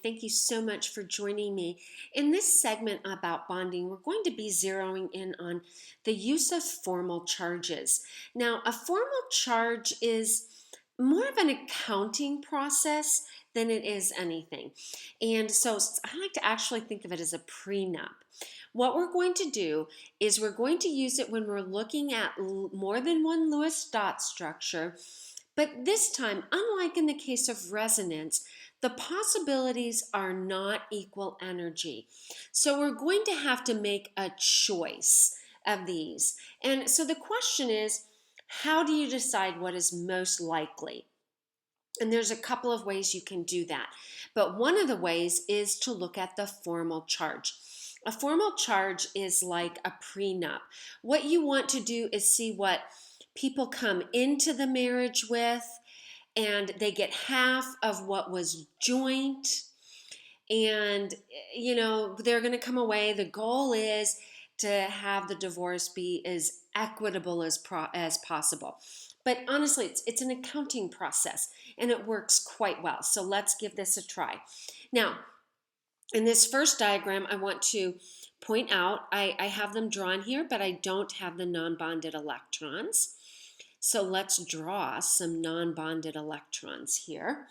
Thank you so much for joining me. In this segment about bonding, we're going to be zeroing in on the use of formal charges. Now, a formal charge is more of an accounting process than it is anything. And so I like to actually think of it as a prenup. What we're going to do is we're going to use it when we're looking at more than one Lewis dot structure. But this time, unlike in the case of resonance, the possibilities are not equal energy. So we're going to have to make a choice of these. And so the question is, how do you decide what is most likely? And there's a couple of ways you can do that. But one of the ways is to look at the formal charge. A formal charge is like a prenup. What you want to do is see what people come into the marriage with, and they get half of what was joint, and they're going to come away. The goal is to have the divorce be as equitable as possible. But honestly, it's an accounting process, and it works quite well. So let's give this a try. Now, in this first diagram, I want to point out, I have them drawn here, but I don't have the non-bonded electrons. So let's draw some non-bonded electrons here.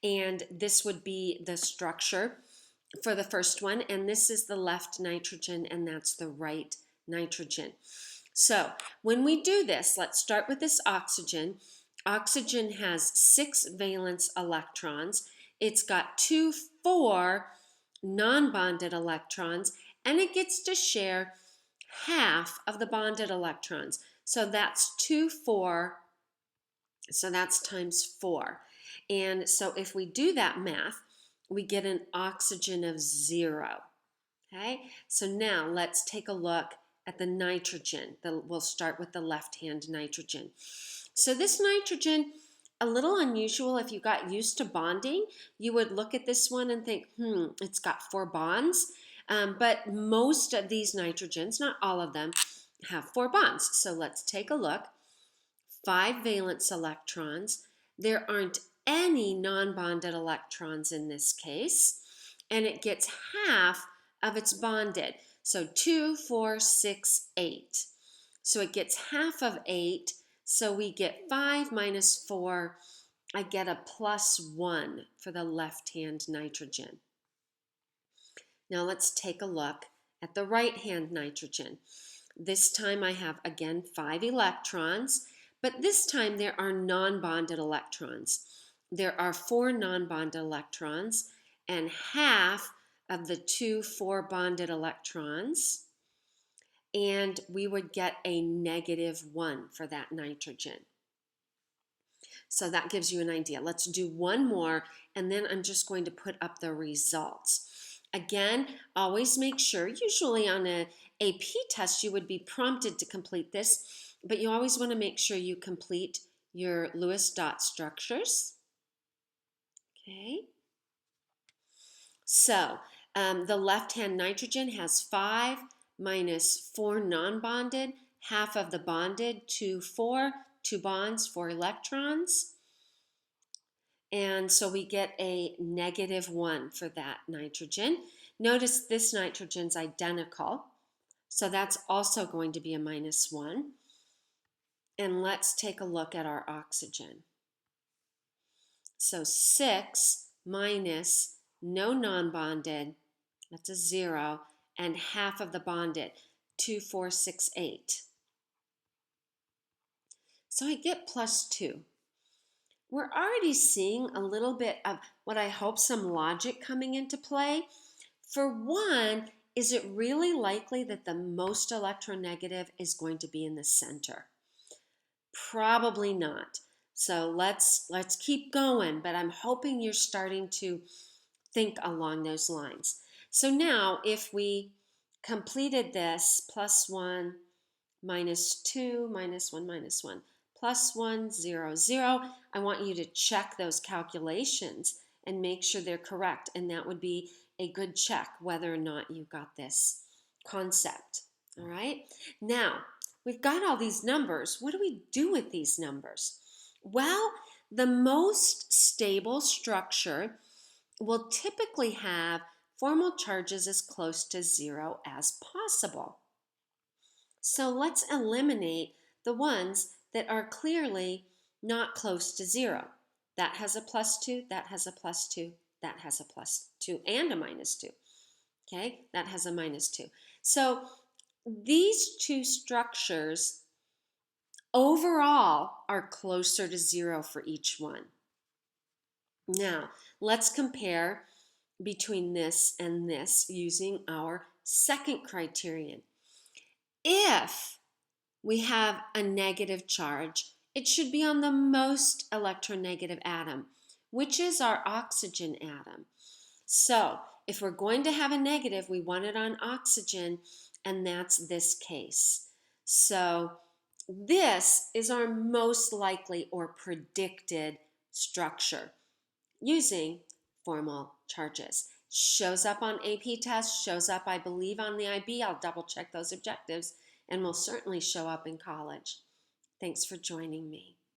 And this would be the structure for the first one. And this is the left nitrogen, and that's the right nitrogen. So when we do this, let's start with this oxygen. Oxygen has 6 valence electrons. It's got 2 4 non-bonded electrons, and it gets to share half of the bonded electrons. So that's 2 4, so that's times 4. And so if we do that math, we get an oxygen of 0. Okay, so now let's take a look at the nitrogen. We'll start with the left-hand nitrogen. So this nitrogen, a little unusual. If you got used to bonding, you would look at this one and think, it's got 4 bonds. But most of these nitrogens, not all of them, have 4 bonds. So let's take a look. 5 valence electrons. There aren't any non-bonded electrons in this case, and it gets half of its bonded. So 2, 4, 6, 8. So it gets half of 8. So we get 5 minus 4. I get a +1 for the left-hand nitrogen. Now let's take a look at the right-hand nitrogen. This time I have, again, 5 electrons, but this time there are non-bonded electrons. There are 4 non-bonded electrons and half of the 2 4 bonded electrons, and we would get a -1 for that nitrogen. So that gives you an idea. Let's do one more, and then I'm just going to put up the results. Again, always make sure, usually on an AP test you would be prompted to complete this, but you always want to make sure you complete your Lewis dot structures. Okay. So the left-hand nitrogen has 5 minus 4 non-bonded, half of the bonded, 2 4, 2 bonds, 4 electrons. And so we get a -1 for that nitrogen. Notice this nitrogen's identical, so that's also going to be a -1. And let's take a look at our oxygen. So 6 minus no non-bonded, that's a 0, and half of the bonded, 2 4 6 8. So I get +2. We're already seeing a little bit of what I hope some logic coming into play. For one, is it really likely that the most electronegative is going to be in the center? Probably not. So let's keep going, but I'm hoping you're starting to think along those lines. So now if we completed this, +1, -2, -1, -1, +1, 0, 0, I want you to check those calculations and make sure they're correct, and that would be a good check whether or not you got this concept. All right, now we've got all these numbers. What do we do with these numbers? Well, the most stable structure will typically have formal charges as close to zero as possible. So let's eliminate the ones that are clearly not close to zero. That has a plus 2, that has a plus 2, that has a plus 2, and a minus 2. Okay, that has a minus 2. So these two structures overall are closer to zero for each one. Now, let's compare between this and this using our second criterion. If we have a negative charge, it should be on the most electronegative atom, which is our oxygen atom. So if we're going to have a negative, we want it on oxygen, and that's this case. So this is our most likely or predicted structure using formal charges. Shows up on AP tests, shows up, I believe, on the IB. I'll double check those objectives, and will certainly show up in college. Thanks for joining me.